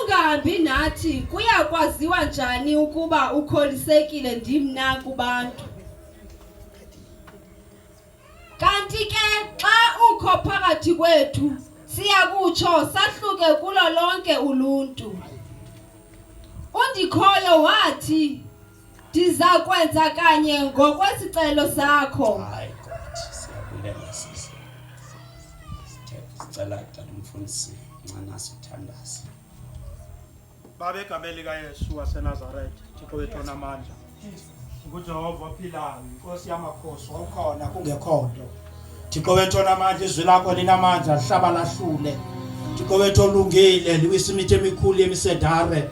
ungahambi nathi kuyakwaziwa njani ukuba ukholisekile ndimna kubantu? Kanti ke xa ukho phakathi kwethu siyakutsho sahluke kulo lonke uluntu. Undikhoyo wathi ndiza kwenza kanye ngokwesicelo sakho. Hayi God, siyabulela sisi. Sicela kuqala umfundisi ncane sithandaze. Babe egameni likaYesu waseNazaretha, Thixo wethu onamandla. NguJehova ophilayo, Inkosi yamakhosi, ukhona kungekho nto. Thixo wethu onamandla, izwi lakho linamandla lihlaba lahlule. Thixo wethu olungile, liwisimithe emikhulu yemisedare.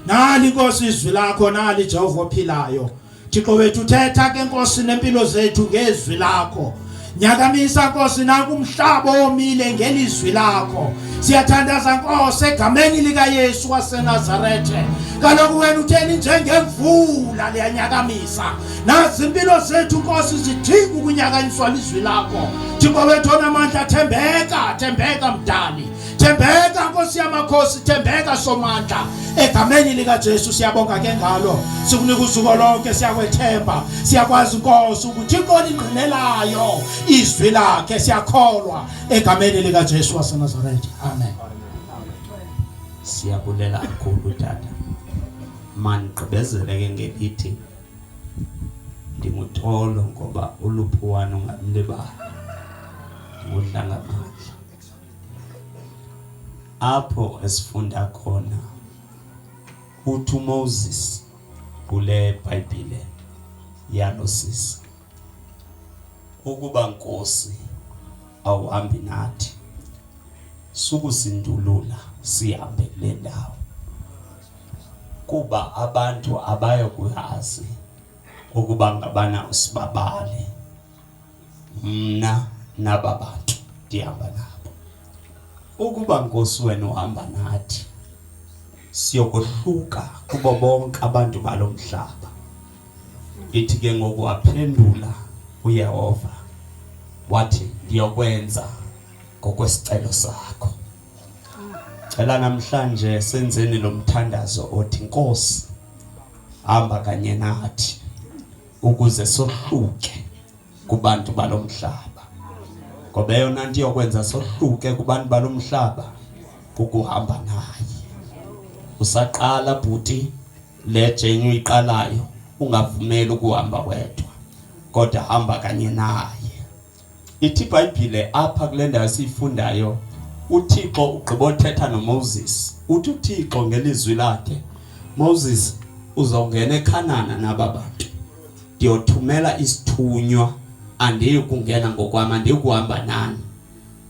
Nali Nkosi izwi lakho, nali Jehova ophilayo. Thixo wethu uthetha ke Nkosi nempilo zethu ngezwi lakho. Nyakamisa Nkosi nakumhlaba omile ngelizwi lakho. Siyathandaza Nkosi egameni likaYesu waseNazaretha. Kaloku wena utheni njengemvula liyanyakamisa. Nazi impilo zethu Nkosi zidinga ukunyakanyiswa lizwi lakho. Thixo wethu onamandla, thembeka mdali. Thembeka Nkosi yamakhosi, thembeka somandla. Egameni likaJesu siyabonga ke ngalo. Sikunika usuku lonke, siyakwethemba. Siyakwazi Nkosi ukuthi Thixo lingqinelayo izwi lakhe, siyakholwa egameni likaJesu waseNazaretha. Amen. Siyabulela kakhulu tata. Manigqibezele ke ngelithi ndingutolo ngoba uLuphuwana ungamlibala. Ngudlanga amandla. Apho esifunda khona uthi Moses kule Bhayibhile yanosisi ukuba Nkosi awuhambi nathi sukusindulula sihambe kule ndawo kuba abantu abayokuyazi ukuba ngabana usibabale mna naba bantu ndihamba nabo. Ukuba Nkosi wena uhamba nathi siyokohluka kubo bonke abantu balomhlaba. Ithi ke ngoku waphendula uYehova wathi ngiyokwenza ngokwesicelo sakho. Cela namhlanje senzeni lo mthandazo othi Nkosi hamba kanye nathi ukuze sohluke kubantu balomhlaba. Ngoba yona nto yokwenza sohluke kubantu balomhlaba ukuhamba naye. Usaqala bhuti le journey uyiqalayo ungavumeli ukuhamba wedwa kodwa hamba kanye naye. Ithi iBhayibhile apha kule ndawo siyifundayo uThixo ugqibothetha noMoses. Uthi uThixo ngelizwi lakhe, Moses uzongena eKhanana naba bantu. Ndiyothumela isithunywa, andiyi kungena ngokwami, andiyi kuhamba nani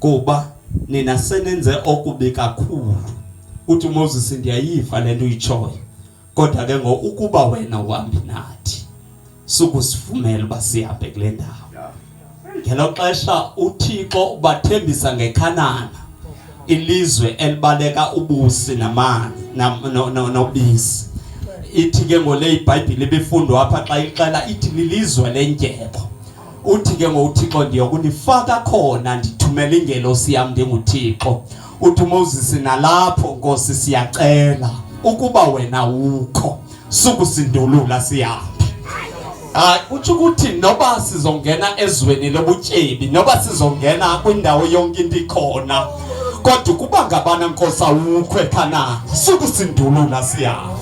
kuba nina senenze okubi kakhulu. Uthi Moses ndiyayiva lento uyitshoyo kodwa ke ukuba wena uhambi nathi sukusivumela uba sihambe kule ndawo. Ngelo xesha uThixo ubathembisa ngeKhanana, ilizwe elibaleka ubusi namanzi nobisi. Ithi ke ngole iBhayibhile befundwa apha xa ixela ithi lilizwe lendyebo. Uthi ke ngoThixo ndiyokunifaka khona, ndithumela ingelosi yami ndinguThixo. Uthi Moses nalapho Nkosi siyacela ukuba wena ukho sukusindulula sihambe. Uthi ukuthi noba sizongena ezweni lobutyebi, noba sizongena kwindawo yonke into ikhona, kodwa kuba ngabana Nkosi awukho eKhanani sukusindulula sihambe.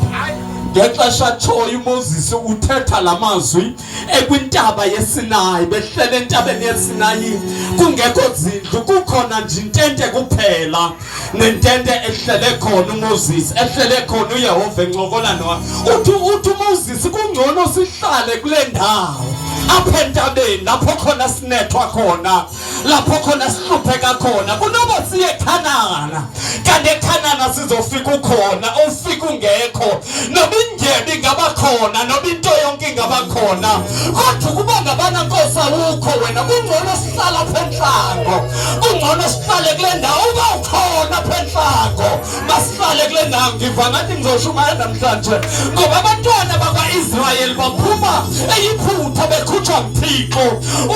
Ngexesha tshoyo uMoses uthetha lamazwi ekwintaba yeSinayi, behlele entabeni yeSinayi kungekho zindlu, kukhona nje intente kuphela, nentente ehlele khona uMoses, ehlele khona uYehova encokola nowa. Uthi uMoses kungcono sihlale kule ndawo apha entabeni lapho khona sinethwa khona, lapho khona sihlupheka khona, kunoba siye eKhanana. Kanti eKhanana sizofika ukhona, ufika ungekho, noba indebe ingaba khona, noba into yonke ingaba khona, kodwa kuba ngabana Nkosi awukho wena, kungcono sihlala apha entlango, kungcono sihlale kule ndawo uba ukhona apha entlango, masihlale siqale kule ndawo ngiva ngathi ngizoshumayela namhlanje ngoba abantwana bakwa-Israyeli baphuma eyiphutha bekhutshwa nguThixo.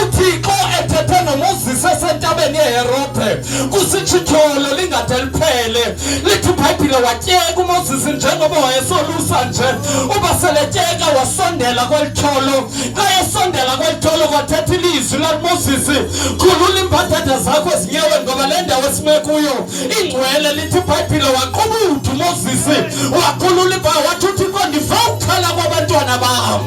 uThixo ethethe noMoses esentabeni yeHorebhi kusitsho ithole lingade liphele. Lithi iBhayibhile watyeka uMoses njengoba wayesolusa nje uba seletyeka wasondela kwelitholo. Xa esondela kwelitholo kwathetha ilizwi laMoses, khulula iimbadada zakho ezinyaweni ngoba le ndawo esime kuyo ingcwele. Lithi iBhayibhile waqubutha uMoses waqulula wathi uThixo ndiva ukukhala kwabantwana bam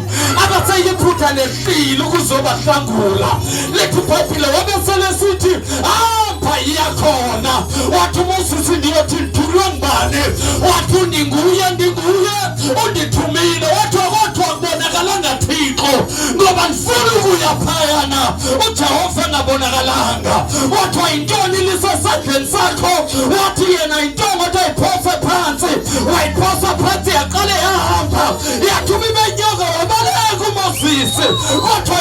abaseyiphutha nehlile ukuzobahlangula. Lithi iBhayibhile wabe selesithi hamba iyakhona. Wathi uMoses ndiyothi ndithulwe ngubani? Wathi ndinguye undithumile. Wathi kodwa akubonakalanga Thixo ngoba ndifuna ukuya phayana uJehova engabonakalanga. Wathi yintoni lisesandleni sakho? Wathi yena intonga othi ayiphose phansi wayiphosa phansi yaqale yahamba yathuma ibenyoka wabaleka uMoses. Wathi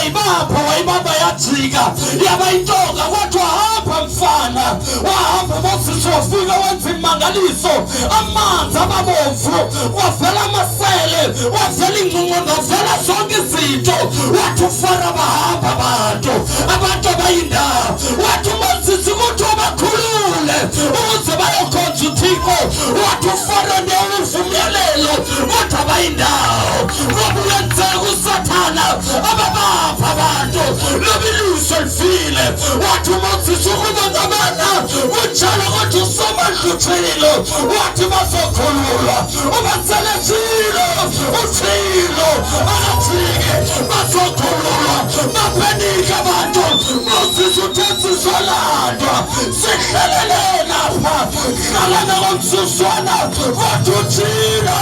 wayibamba yajika yaba intonga. Wathi wahamba mfana wahamba uMoses wafika wenza imangaliso. Amanzi ababomvu wavela amasele wavela ingcungcu wavela zonke izinto. Wathi ufara bahamba abantu abayindawo. Wathi uMoses ukuthi ubakhulule ukuze bayokhonza uThixo. Wathi ufara newuvumyelelo wathi abayindawo wabuyenzeka uSathana ababapha abantu lobiluso lifile. Wathi uMoses ukuba ngabana unjalo kodwa usomadluthilo. Wathi bazokhululwa ubaselethilo uthilo akajike bazokhululwa baphenike abantu. Moses uthe sizolandwa sihlelele lapha hlalana komsuswana. Wathi uthilo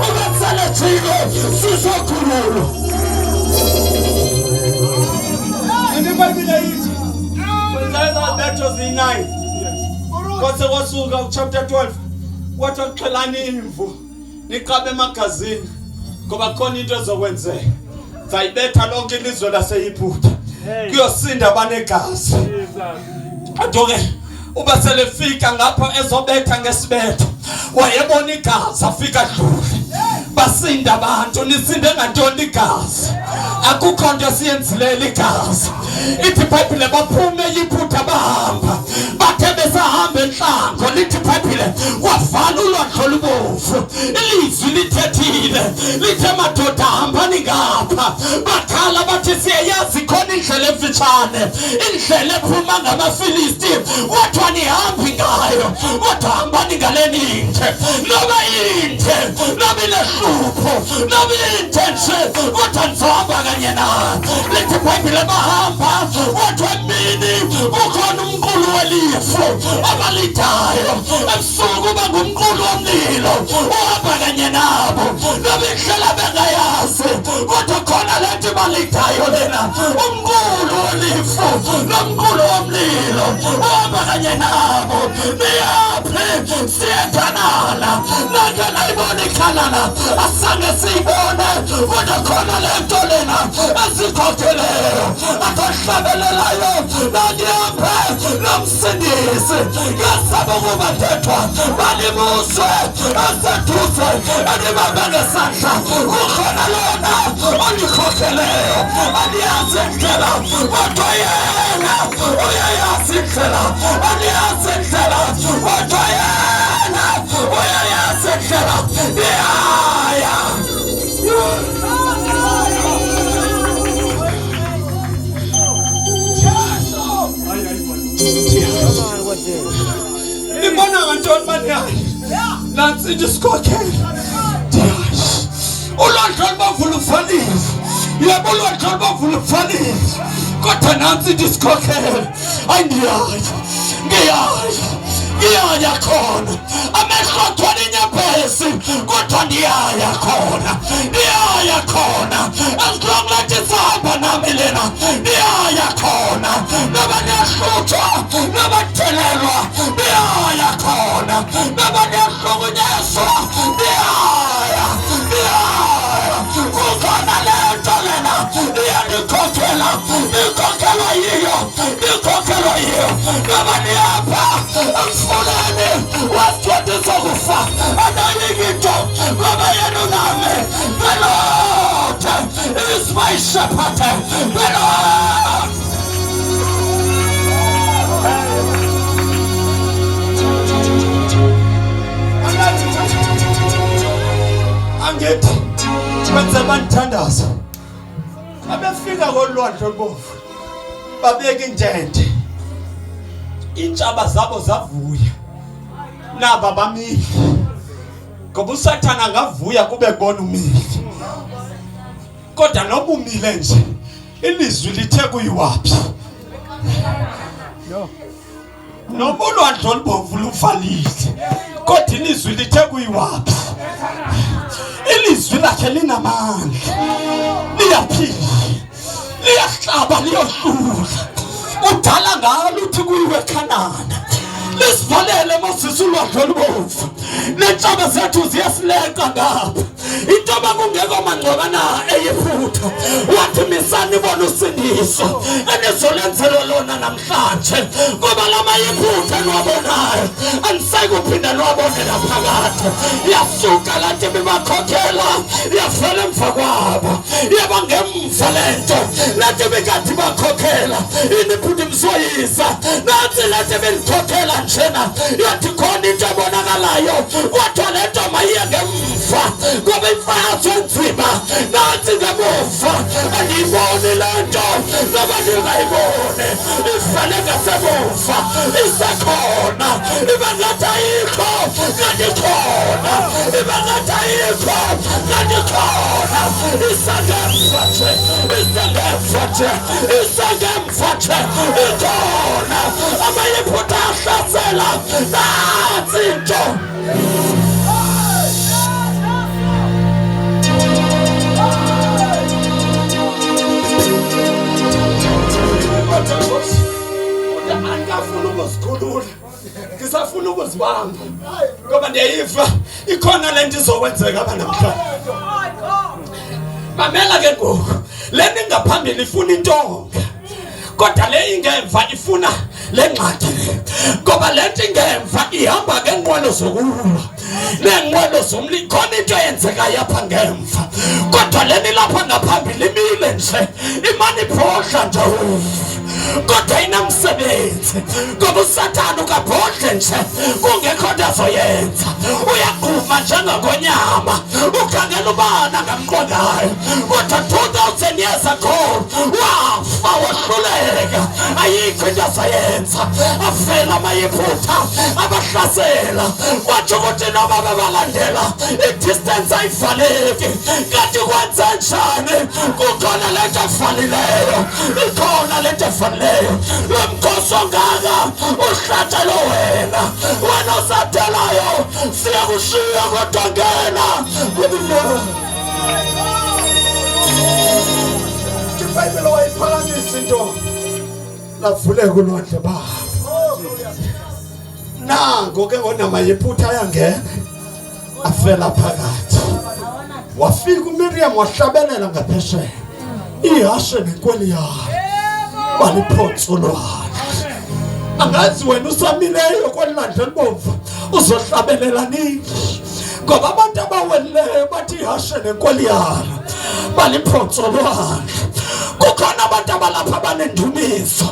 ubaselethilo sizokhululwa. iBhayibhile ithi That was in 9. Kwase kwasuka chapter 12. Wathi axhelani imvu niqabe emagazini ngoba khona into ezokwenzeka. Zayibetha lonke ilizwe laseYiphutha kuyosinda abanegazi. Adoke uba selefika ngapha ezobetha ngesibetho wayebona igazi afika dlule. Basinda abantu nisinde ngantoni igazi? Akukho nto siyenzilela igazi. Ithi iBhayibhile baphume eYiphutha bahamba bathe besahamba enhlango. Lithi iBhayibhile wavala ulwandle olubomvu. Ilizwi lithethile lithe madoda hambani ngapha. Bakhala bathi siyayazi khona indlela emfitshane, indlela ephuma ngamaFilisti. Wathi anihambi ngayo kodwa hambani ngaleni inde. Noba inde noba inehlupho noba inde nje kodwa nizohamba kanye nani. Lithi iBhayibhile bahamba. Wathi emini ukhona umqulu welifu abalidayo ebusuku uba ngumqulu womlilo uhamba kanye nabo. Noba indlela bengayazi kodwa khona lento balidayo lena umqulu welifu nomqulu womlilo uhamba kanye nabo. Niyaphi? Siyekanala nake nayibona ikhalana asange siyibone kodwa khona lento lena ezikhokheleyo akahlabelelayo nanyaphe nomsindisi. Yasaba ukuba thethwa balimuzwe eseduze enibambe ngesandla. Ukhona lona olikhokheleyo aliyazi indlela kodwa yena uyayazi indlela. Aliyazi indlela kodwa yena uyayazi indlela. Libona ngantoni banyali nansi ndisikhokhele. Ulwandle olubomvu lufanile. Yebo ulwandle olubomvu lufanile kodwa nansi ndisikhokhele. Hayi ngiyaya khona. Amehlo athwala inyembezi kodwa ndiyaya khona. Ndiyaya khona. As long as isihamba nami lena ndiyaya khona. Noba niyahluthwa noba nithelelwa ndiyaya khona. Noba niyahlukunyezwa ndiyaya. Kukhona lento lena iyanikhokhela. Nikhokhelwa yiyo. Noba niyapha emfuleni wesithuthi sokufa bakithi kwenze banithandaza abefika kolwandle olubovu babeka intente intshaba zabo zavuya naba bamile ngoba usathana ngavuya kube kubona umile kodwa noma umile nje ilizwi lithe kuyiwaphi noma ulwandle olubovu luvalile kodwa ilizwi lithe kuyiwaphi ilizwi lakhe linamandla liyaphila liyahlaba liyohlula udala ngalo uthi kuyiwe Khanani lisivalele Moses ulwandle olubovu nentshaba zethu ziyasileqa ngapha into bakungekho mangcoba na eyiphutha wathi misani bona usindiso enizolenzela lona namhlanje ngoba lama yiphutha niwabonayo anisayikuphinda niwabone naphakade yasuka lathi bebakhokhela yafela emva kwabo yaba ngemva lento lathi bekade bakhokhela iniphutha imsoyisa nathi lathi belikhokhela njena yathi khona into ebonakalayo wathola lento mayiya ngemva ngoba imfazwe nzima nathi ngemuva aniyibone lento ngoba ningayibone ifele ngasemuva isakhona ibangathi ayikho kanti khona ibangathi ayikho kanti khona isangemva nje isangemva nje isangemva nje ikhona amayiphutha ahlasela nathi into angafuna ukuzikhulula ngisafuna ukuzibamba ngoba ndiyayiva ikhona lento izokwenzeka abanamhlanje mamela ke ngoku lento ingaphambili ifuna intonga kodwa le ingemva ifuna lenqadi ngoba lento ingemva ihamba ngenqwelo zokulwa nenqwelo zomlilo khona into eyenzeka yapha ngemva kodwa leni lapha ngaphambili imile nje imani phohla nje kodwa inamsebenzi ngoba uSathane ukabhodle nje kungekho nto azoyenza uyaqhuma njengokonyama ukhangela ubana ngamqondayo kodwa 2000 years ago wafa wahluleka ayikho into azoyenza afela amayiphutha abahlasela kwathi ukuthi noma babalandela i-distance ayivaleki kanti kwenza njani kukhona lento efanileyo ikhona lento efanileyo lomkhosi ongaka uhlatshelo wena osadelayo siyakushiya kodwa ngena iBhayibheli wayiphakamisa into lavuleka ulwandle babo nango ke ngonama yiphutha ayangena afela phakathi wafika uMiriam wahlabelela ngaphesheya ihashe nenkweli yayo baliphonsa ulwandle angazi wena usamileyo kwelandle libomvu uzohlabelela nini ngoba abantu abaweleyo bathi ihashe nenkweli yayo baliphonsa ulwandle kukhona abantu abalapha abanendumiso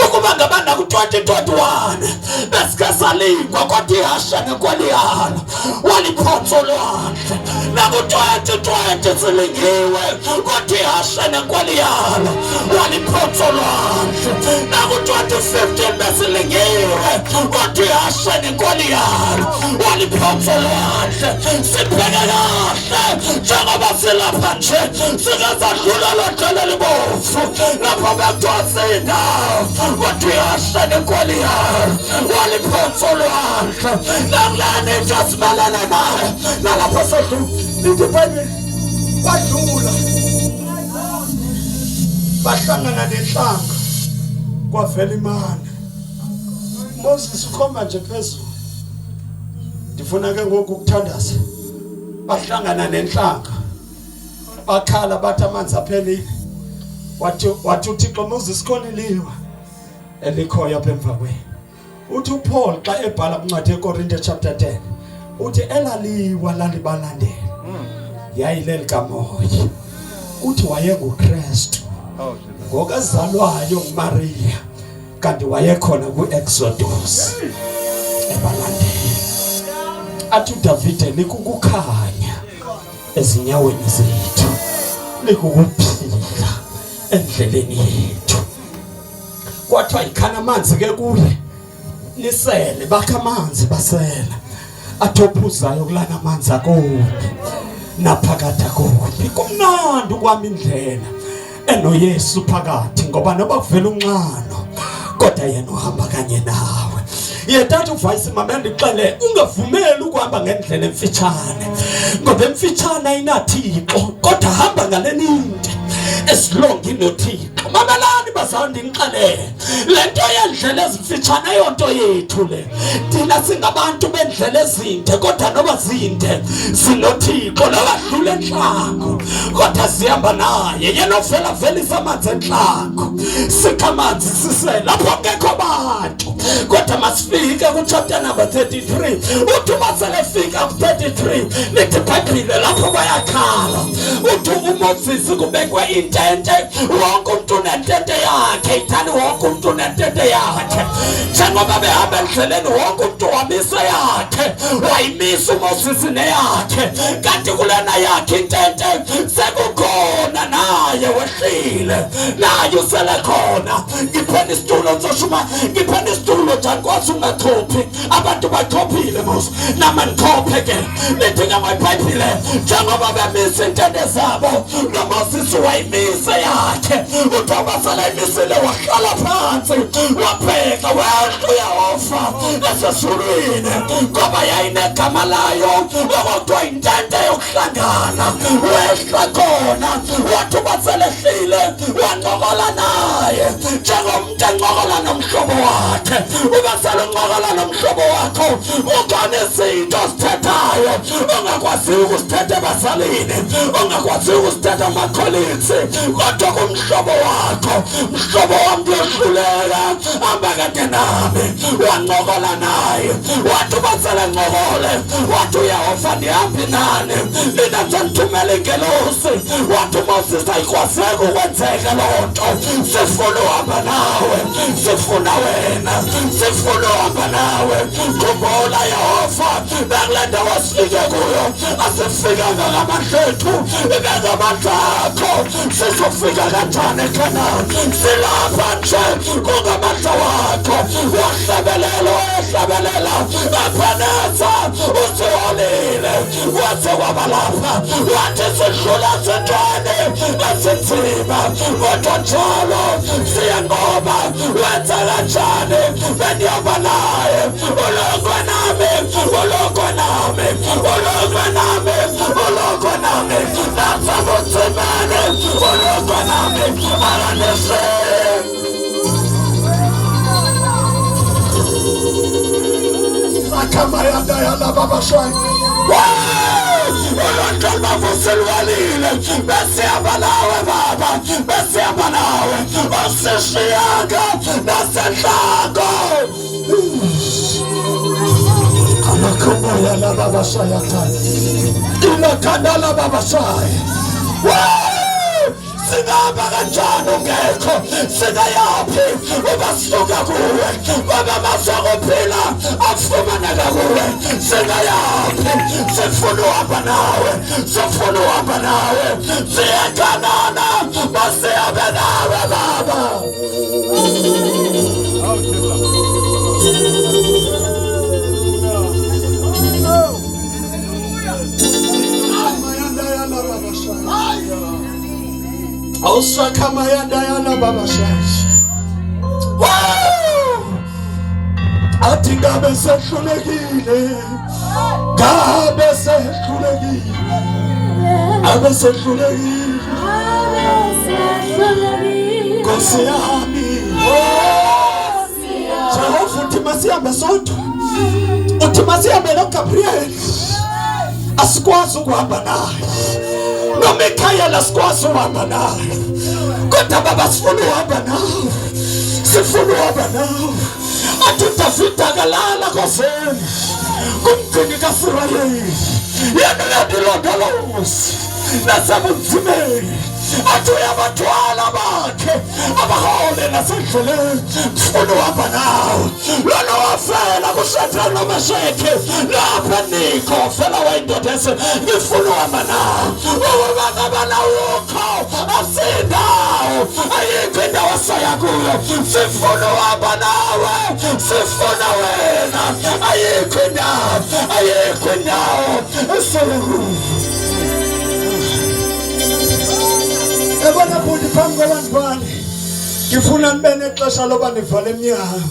ukuba ngabana ku-2021 besikasalingwa kodwa ihashe nenkweli yayo waliphonsa ulwandle naku-2020 silingiwe kodwa ihashe nenkweli yayo waliphonsa ulwandle naku-2015 besilingiwe kodwa ihashe nenkweli yayo waliphonsa ulwandle sibheke kahle njengoba silapha nje sikazadlula lodlele libovu lapha bekuthiwa kodwa ihashe nenkweli yayo waliphonsa ulwandle nakulani into asimelana nayo nalapho sodlula lithi iBhayibheli badlula bahlangana nenhlanga kwavela imani Moses ukhoma nje phezulu ndifuna ke ngoku ukuthandaza bahlangana nenhlanga bakhala bathi amanzi aphelile wathi uThixo Moses khoniliwe elikhoya apha emva kwenu uthi uPaul xa ebhala kuncwadi yeKorinte chapter 10 uthi elaliwa lalibalandela yayileli kamoya uthi wayenguKristu ngokazalwayo nguMaria kanti wayekhona kuExodus ebalandela athi uDavide likukukhanya ezinyaweni zethu likukuphila endleleni yethu. Kwathiwa ikhana amanzi ke kuye nisele, bakha amanzi basela, athophuzayo kulana amanzi akubi naphakatha kubi. Kumnandi kwami indlela enoYesu phakathi, ngoba noba kuvela unxano kodwa yena uhamba kanye nawe. Yethatha uvoice mama ndixele ungavumeli ukuhamba ngendlela emfitshane, ngoba emfitshane ayinathixo kodwa hamba ngaleninde esilongi noThixo. Mamelani bazawundi ngixelele, lento yendlela ezimfitshane ayonto yethu le. Thina singabantu bendlela ezinde kodwa noba zinde sinoThixo, labadlula enhlako kodwa sihamba naye. Yena ovela velisa amanzi enhlako, sikha amanzi sisele lapho ngekho bantu. Kodwa masifike ku chapter number 33, uthi basele fika ku 33 lithi iBhayibhile lapho bayakhala. Uthi uMoses kubekwe intente, wonke umuntu unentente yakhe, ithani wonke umuntu unentente yakhe. Njengoba behamba endleleni wonke umuntu wamisa yakhe, wayimisa uMoses neyakhe, kanti kulena yakhe intente sekukhona naye wehlile, naye usele khona. Ngipheni isitulo ngizoshuma, ngipheni isitulo njani kwathi ungathophi, abantu bathophile mos nama ngikhophe ke. Lithi ngeBhayibhile njengoba bemisa intente zabo noMoses wayimisa yakhe, uthi abasala imisile wahlala phansi wabheka wena uyaofa esesulwini, ngoba yayinegama layo okuthiwa intente yokuhlangana. Wehla khona wathi baselehlile wancokola naye njengomuntu encokola nomhlobo wakhe. Ubasele uncokola nomhlobo wakho ukhona izinto sithethayo ongakwazi ukusithetha ebasalini, ongakwazi ukusithetha amakholisi, kodwa kumhlobo wakho. Mhlobo wami uyahluleka, hamba kade nami. Wancokola naye wathi basele ncokole, wathi uyaofa ndihambe nani, mina ngithumele ingelosi. Wathi uMoses ayikwazeka ukwenzeka loo nto, sifuna uhamba nawe, sifuna wena, sifuna uhamba nawe. Khumbula Yehova nakule ndawo asifike kuyo, asifikanga ngamandla ethu, ngamandla akho. Sizofika kanjani eKhanani? Silapha nje kungamandla wakho. Wahlabelela, wahlabelela Ebeneza, usiholile wathi kwaba lapha, wathi sidlula sithwane esinzima, kodwa njalo siyanqoba. Wenza kanjani? Bendihamba naye, ulokwe nami, ulokwe nami, ulokwe nami, ulokwe nami, nasabunzimeni ulokwe nami, akanise. Akamayanda yana baba shai. Ulonto bavuselwalile, besihamba nawe baba, besihamba nawe, osishiyanga nasenhlako. Akamayanda baba shai akhaya, inakhandala baba shai. Singaba kanjani ungekho, singayaphi ubasuka kuwe, ngoba masokuphila afumaneka kuwe. Singayaphi, sifuna uhamba nawe, sifuna uhamba nawe. Siyakanana masihambe nawe baba. Osakamayanda yana baba shashi. Athi ngabe sehlulekile, ngabe sehlulekile, ngabe sehlulekile, Nkosi yami. Jehova uthi masihambe sodwa, uthi masihambe noGabriel, asikwazi ukuhamba naye. Noma ekhaya lasikwazi uhamba naye, kodwa baba sifuna uhamba nawe, sifuna uhamba nawe. Athi uDavide akalala kofeni kumgcini kaIsrayeli, yena uyadilondoloza nasebunzimeni, athi uyabathwala bakhe abahole nasendleleni. Ngifuna uhamba nawe. Lona wafela kuShadraka noMeshaki lapha Nikho fela wayindoda ese. Ngifuna uhamba nawe. Ubangabana wukho asindawo ayikho indawo asaya kuyo. Sifuna uhamba nawe. Sifuna wena. Ayikho indawo ebona futhi phambi kwabantu bami ngifuna nibe nexesha loba nivala eminyango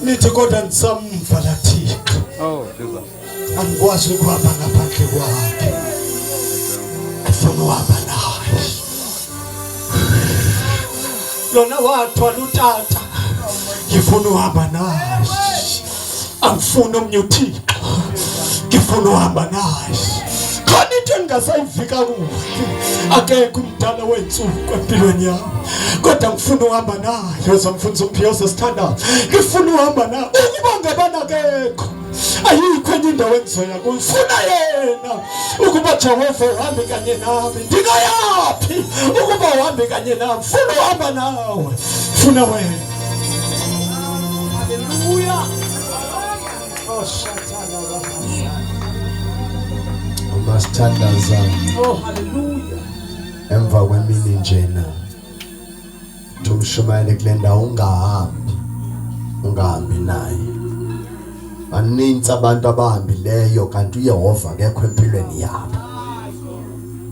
nithi kodwa ndisamvala Thixo. Angikwazi ukuhamba ngaphandle kwakhe. Ngifuna uhamba naye. Lona wathwala uTata. Ngifuna uhamba naye. Angifuni omnye uThixo. Ngifuna uhamba naye. Khona into engasayivika kuyo. Akekho umdala wensuku empilweni yami. Kodwa ngifuna uhamba naye. Uzomfundisa umphiyozo sithanda. Ngifuna uhamba naye. Ukuba ngabana akekho. Ayikho enye indawo engizoya kuyo. Ngifuna yena. Ukuba Jehova uhambe kanye nami. Ndingayaphi ukuba uhambe kanye nami. Ngifuna uhamba nawe. Ngifuna wena. Hallelujah. Umasithandaza. Oh hallelujah. Emva kwemini njena tumshumayele kule ndawo ungahambi naye. Baninzi abantu abahambileyo kanti uYehova akekho empilweni yabo.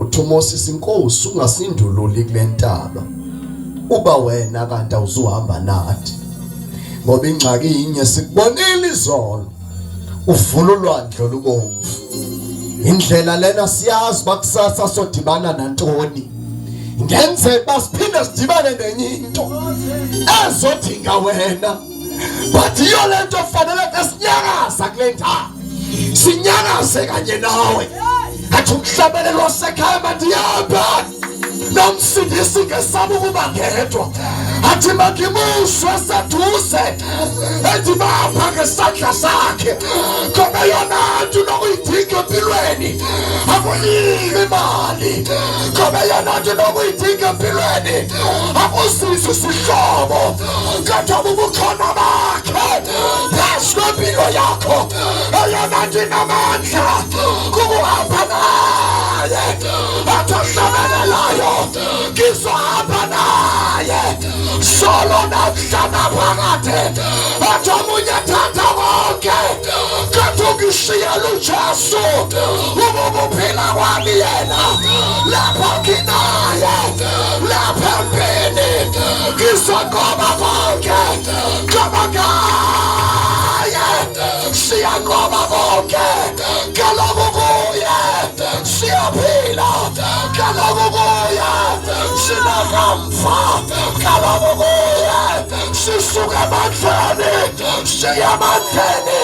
UThomosisi inkosi ungasindululi kule ntaba. Uba wena kanti awuzuhamba nathi. Ngoba ingxaki inye sikubonile izolo. Uvula ulwandle olubomvu. Indlela lena siyazi bakusasa sodibana nantoni. Ngenzeka basiphinde sidibane nenye into ezodinga wena. But iyo lento fanele kasinyakaza kule ntaba. Sinyakaze kanye nawe. Athi ukuhlabelelwa sekhaya mandiyapha. Nomsindisi ngesaba ukuba ngedwa. Athi makimuswe seduze. Ethi bapha ngesandla sakhe. Khona yona nto nokuyidinga empilweni. Akunika imali. Khona yona nto nokuyidinga empilweni. Akusize isihlobo. Kodwa ubukhona bakhe phezu kwempilo yakho. Eyona nto inamandla kukuhamba naye. Athi ahlabelelayo ngizohamba naye. Solo namhlana phakade. Athi omunye tata konke kodwa ungishiyela uJesu. Ukuphila kwami yena lapha nginaye. Lapha empini ngizogoba konke. Ngoba ngaye siyagoba konke. Kaloku kuye siyaphila. Kaloku kuye sinakamva. Kaloku kuye sisuka emandleni siya emandleni.